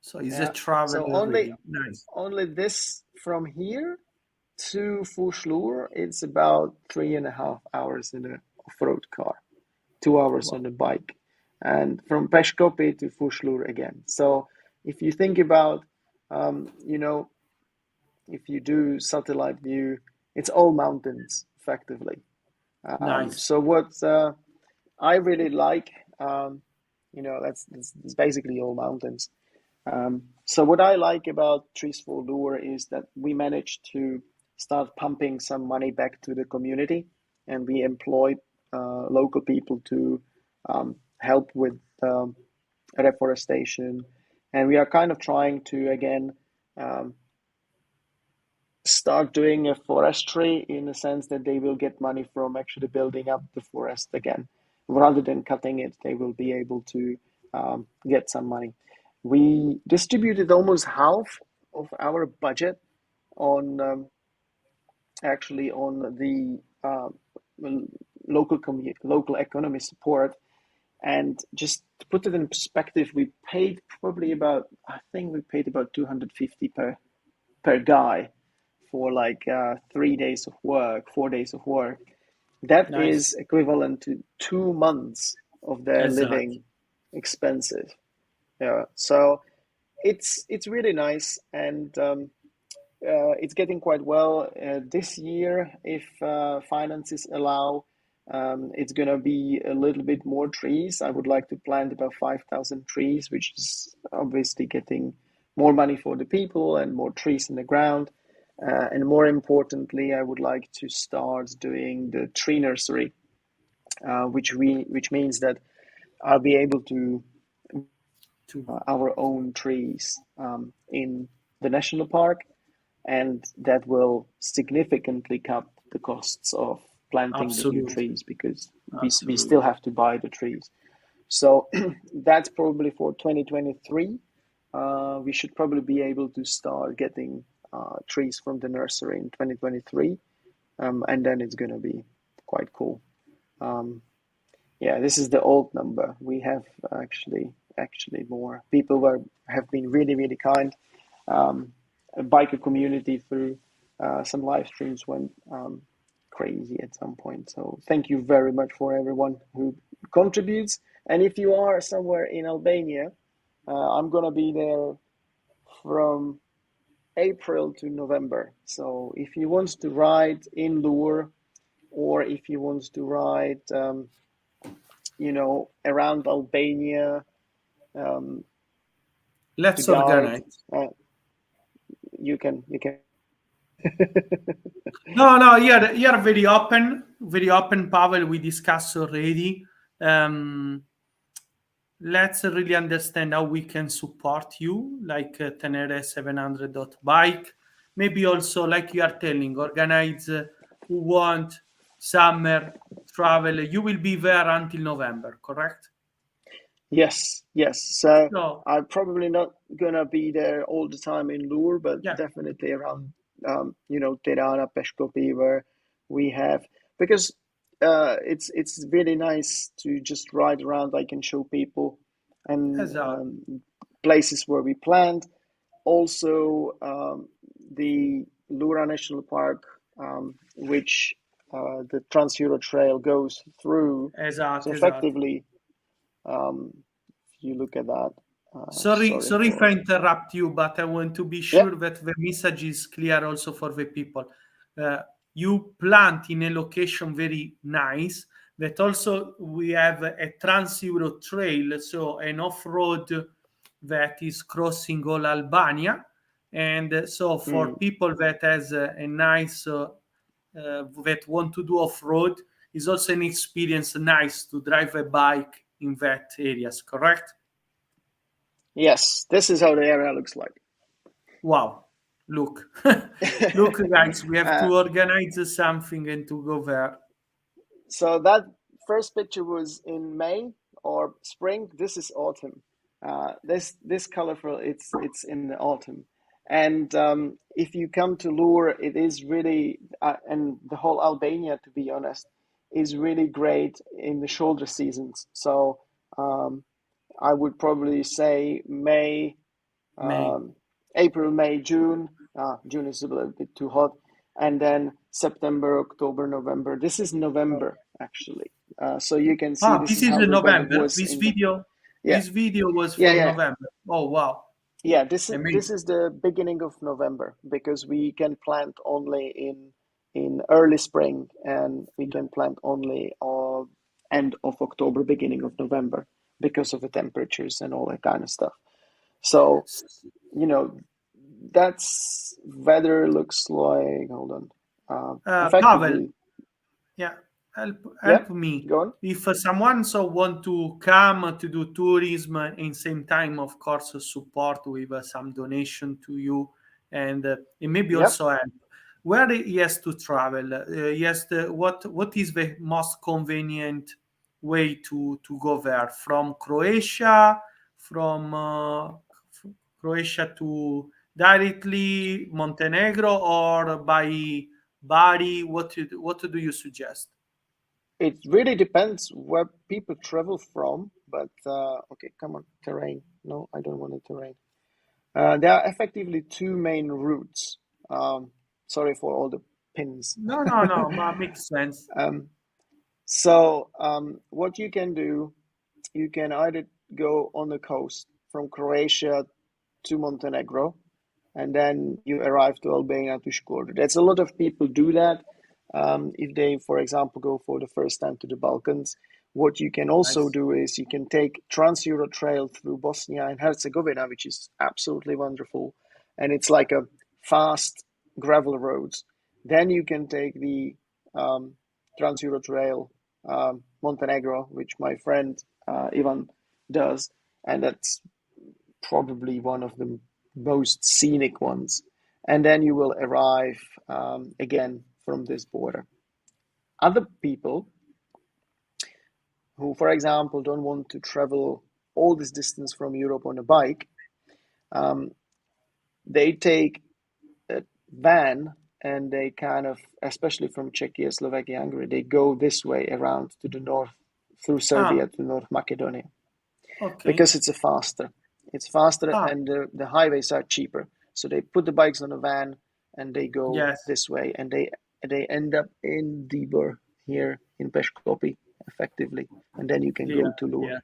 So it's a Yeah. travel So really nice. only this from here to Fushlur, it's about 3.5 hours in a off-road car, 2 hours Wow, on a bike, and from Peshkopi to Fushlur again. So if you think about, you know, if you do satellite view, it's all mountains effectively. nice. So what I really like, you know, that's basically all mountains. So what I like about Trees for Lure is that we managed to start pumping some money back to the community, and we employed local people to help with reforestation, and we are kind of trying to again um, start doing a forestry in the sense that they will get money from actually building up the forest again. Rather than cutting it, they will be able to get some money. We distributed almost half of our budget on actually on the local economy support. And just to put it in perspective, we paid probably about, I think we paid about 250 per guy for like 3 days of work, 4 days of work. That Nice. is equivalent to 2 months of their Exactly. living expenses. Yeah, so it's really nice, and it's getting quite well this year if finances allow. It's going to be a little bit more trees. I would like to plant about 5,000 trees, which is obviously getting more money for the people and more trees in the ground. And more importantly, I would like to start doing the tree nursery, which means that I'll be able to our own trees in the national park, and that will significantly cut the costs of planting the new trees, because we still have to buy the trees. So that's probably for 2023. We should probably be able to start getting trees from the nursery in 2023, and then it's going to be quite cool. Yeah, this is the old number. We have actually more people have been really kind. A biker community through some live streams went crazy at some point. So thank you very much for everyone who contributes. And if you are somewhere in Albania, I'm gonna be there from April to November. So if you want to ride in Lure, or if you want to ride, around Albania, let's to guide, organize. You can. No, you're very open, Pavel. We discussed already. Let's really understand how we can support you, like Tenere 700.bike. Maybe also, like you are telling, organize who want summer travel. You will be there until November, correct? Yes. So I'm probably not gonna be there all the time in Lure, but definitely around, Tirana, Peshkopi, where we have, because it's really nice to just ride around. I can show people and places where we planned. Also, the Lura National Park, which the Trans-Euro Trail goes through. So effectively, if you look at that. Sorry if I interrupt you, but I want to be sure that the message is clear also for the people. You plant in a location very nice, that also we have a Trans-Euro Trail, so an off-road that is crossing all Albania. And so for people that has a nice, that want to do off-road, is also an experience nice to drive a bike in that areas, correct? Yes, this is how the area looks like. Wow. Look, guys, we have to organize something and to go there. So that first picture was in May or spring. This is autumn. This colorful, it's in the autumn. And if you come to Lure, it is really, and the whole Albania, to be honest, is really great in the shoulder seasons. So I would probably say May. April, May, June. June is a little bit too hot. And then September, October, November. This is November, actually. So you can see this is November. This video was for November. Oh, wow. Yeah, this is the beginning of November, because we can plant only in early spring, and we can plant only end of October, beginning of November, because of the temperatures and all that kind of stuff. So, that's weather looks like. Hold on. Pavel, help me. Go on. If someone want to come to do tourism, and same time, of course, support with some donation to you, and maybe also help. Where he has to travel? What is the most convenient way to go there? From Croatia, Croatia to directly Montenegro, or by Bari? What do you suggest? It really depends where people travel from, but okay, come on, terrain. No, I don't want a terrain. There are effectively two main routes. Sorry for all the pins. No, makes sense. So what you can do, you can either go on the coast from Croatia to Montenegro, and then you arrive to Albania to Shkodër. That's a lot of people do that. if they, for example, go for the first time to the Balkans. What you can also do is you can take Trans-Euro Trail through Bosnia and Herzegovina, which is absolutely wonderful. And it's like a fast gravel roads. Then you can take the Trans-Euro Trail Montenegro, which my friend Ivan does. And that's probably one of the most scenic ones. And then you will arrive again from this border. Other people who, for example, don't want to travel all this distance from Europe on a bike, they take a van and they kind of, especially from Czechia, Slovakia, Hungary, they go this way around to the north through Serbia to North Macedonia. Okay. Because it's faster. It's faster and the highways are cheaper. So they put the bikes on a van and they go this way and they end up in Dibor here in Peshkopi effectively. And then you can go to Lure.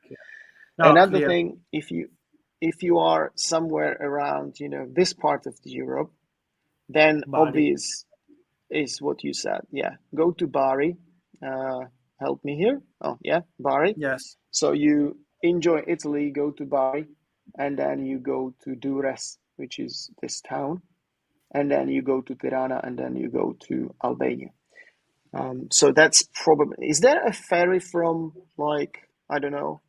Another thing, if you are somewhere around, this part of Europe, then Bari. obvious is what you said. Yeah, go to Bari. Help me here. Oh, yeah, Bari. Yes. So you enjoy Italy, go to Bari, and then you go to Durrës, which is this town, and then you go to Tirana, and then you go to Albania. So that's probably. Is there a ferry from I don't know,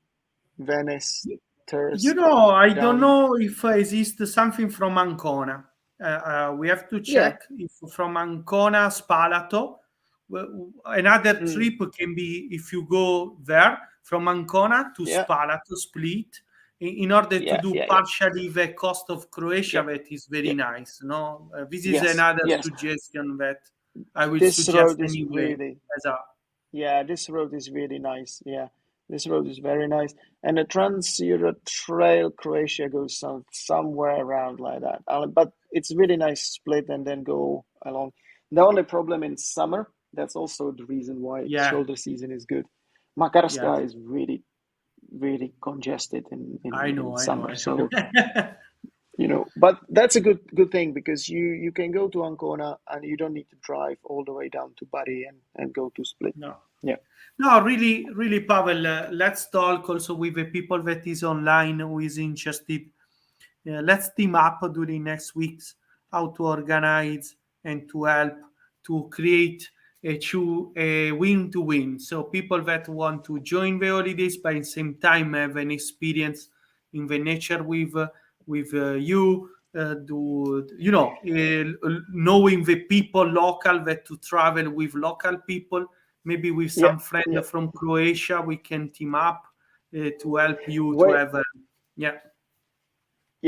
Venice, Terce? I don't know if exists something from Ancona. We have to check if from Ancona, Spalato. Another trip can be if you go there from Ancona to Spalato, Split, in order to do partially the coast of Croatia. That is very nice. No, this is another suggestion that I will suggest anyway. This road is really nice. Yeah, this road is very nice. And the Trans-Euro Trail Croatia goes somewhere around like that. But it's really nice split and then go along. The only problem in summer, that's also the reason why shoulder season is good. Makarska is really, really congested in summer. So but that's a good thing because you can go to Ancona and you don't need to drive all the way down to Bari and go to Split. No, really, really, Pavel. Let's talk also with the people that is online who is interested. Let's team up during next weeks how to organize and to help to create a win-to-win. So people that want to join the holidays but at the same time have an experience in the nature with you, knowing the people local, that to travel with local people, maybe with some friends from Croatia, we can team up to help you to have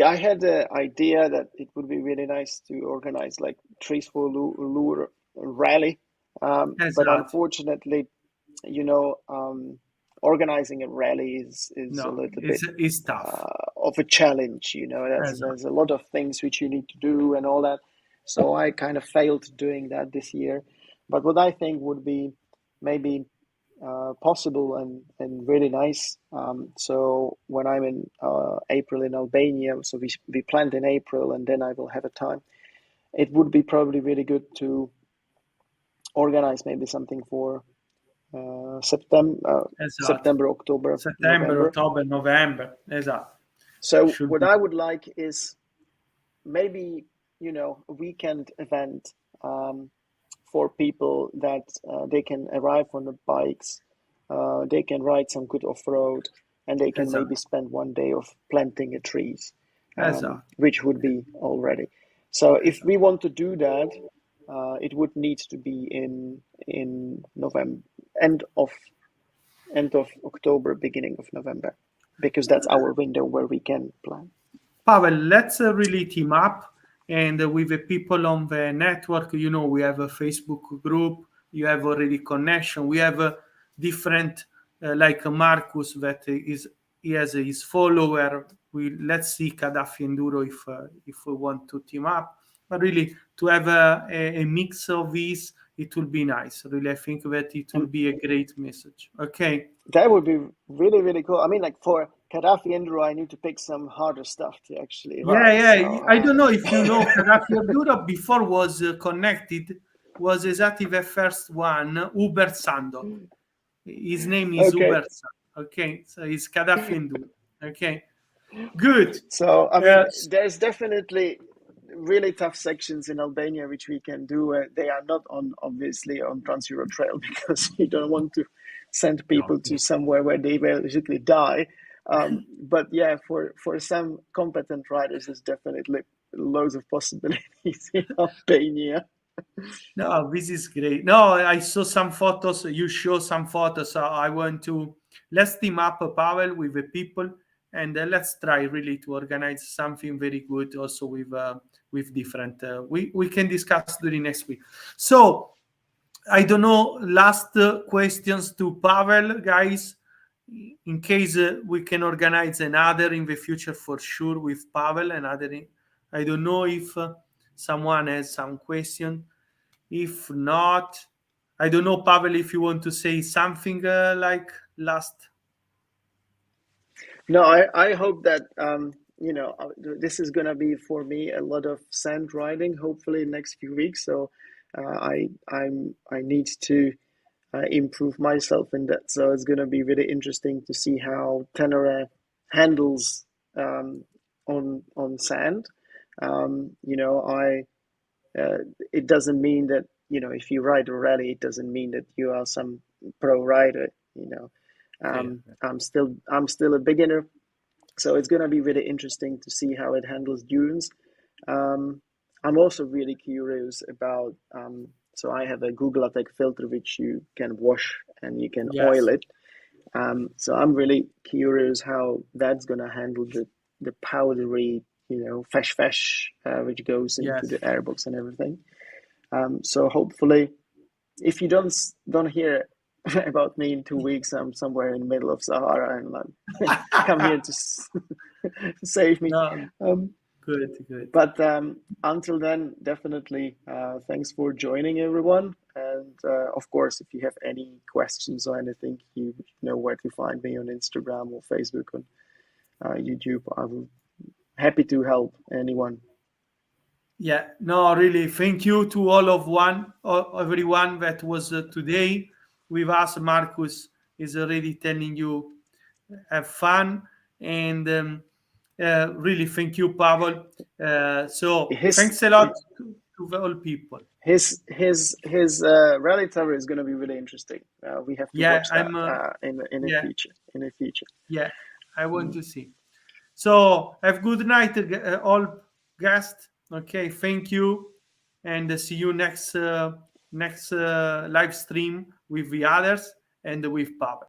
I had the idea that it would be really nice to organize like Trees for Lure rally. But unfortunately, organizing a rally is a little bit tough. Of a challenge. There's a lot of things which you need to do and all that. So I kind of failed doing that this year. But what I think would be maybe possible and really nice. So when I'm in April in Albania, so we planned in April and then I will have a time. It would be probably really good to organize maybe something for September, October, November. Exactly. So what I would like is maybe, a weekend event for people that they can arrive on the bikes, they can ride some good off-road, and they can maybe spend one day of planting a trees, which would be already. So if we want to do that, it would need to be in November, end of October, beginning of November, because that's our window where we can plan. Pavel, let's really team up, and with the people on the network, we have a Facebook group. You have already connection. We have a different, like Marcus, that he has his follower. Let's see Gaddafi Enduro if we want to team up. But really, to have a mix of these, it will be nice. Really, I think that it will be a great message. Okay. That would be really, really cool. I mean, like for Gaddafi Enduro, I need to pick some harder stuff to actually ride. So, I don't know if you know Gaddafi Enduro before was connected was exactly the first one, Uber Sando. His name is Okay. Uber Sando. Okay, so he's Gaddafi Ndu. Okay, good. So, I mean, there's definitely really tough sections in Albania which we can do. They are not obviously on Trans-Euro Trail because you don't want to send people to somewhere where they basically die. But yeah, for some competent riders, there's definitely loads of possibilities in Albania. No, this is great. No, I saw some photos. You show some photos. So I want to let's team up, Pavel, with the people, and let's try really to organize something very good. Also with different. We can discuss during next week. So I don't know. Last questions to Pavel, guys. In case we can organize another in the future for sure with Pavel. I don't know if someone has some question. If not, I don't know, Pavel, if you want to say something like last. No, I hope that this is gonna be for me a lot of sand riding. Hopefully, next few weeks. So I need to improve myself in that. So it's gonna be really interesting to see how Tenere handles on sand. You know, it doesn't mean that if you ride a rally, it doesn't mean that you are some pro rider. I'm still a beginner, so it's going to be really interesting to see how it handles dunes. I'm also really curious about. So I have a Google Attack filter which you can wash and you can Yes. oil it. So I'm really curious how that's going to handle the powdery, fesh, which goes into Yes. the airbox and everything. So hopefully, if you don't hear about me in 2 weeks, I'm somewhere in the middle of Sahara and come here to save me. No, good. But until then, definitely thanks for joining, everyone. And of course, if you have any questions or anything, you know where to find me on Instagram or Facebook or YouTube. I'm happy to help anyone. Yeah, no, really, thank you to everyone that was today with us. Marcus is already telling you have fun, and really thank you, Pavel. So thanks a lot to all people. His rally tour is going to be really interesting. We have to watch that in the future. In the future. Yeah, I want to see. So have good night, all guests. Okay, thank you, and see you next live stream with the others and with Pavel.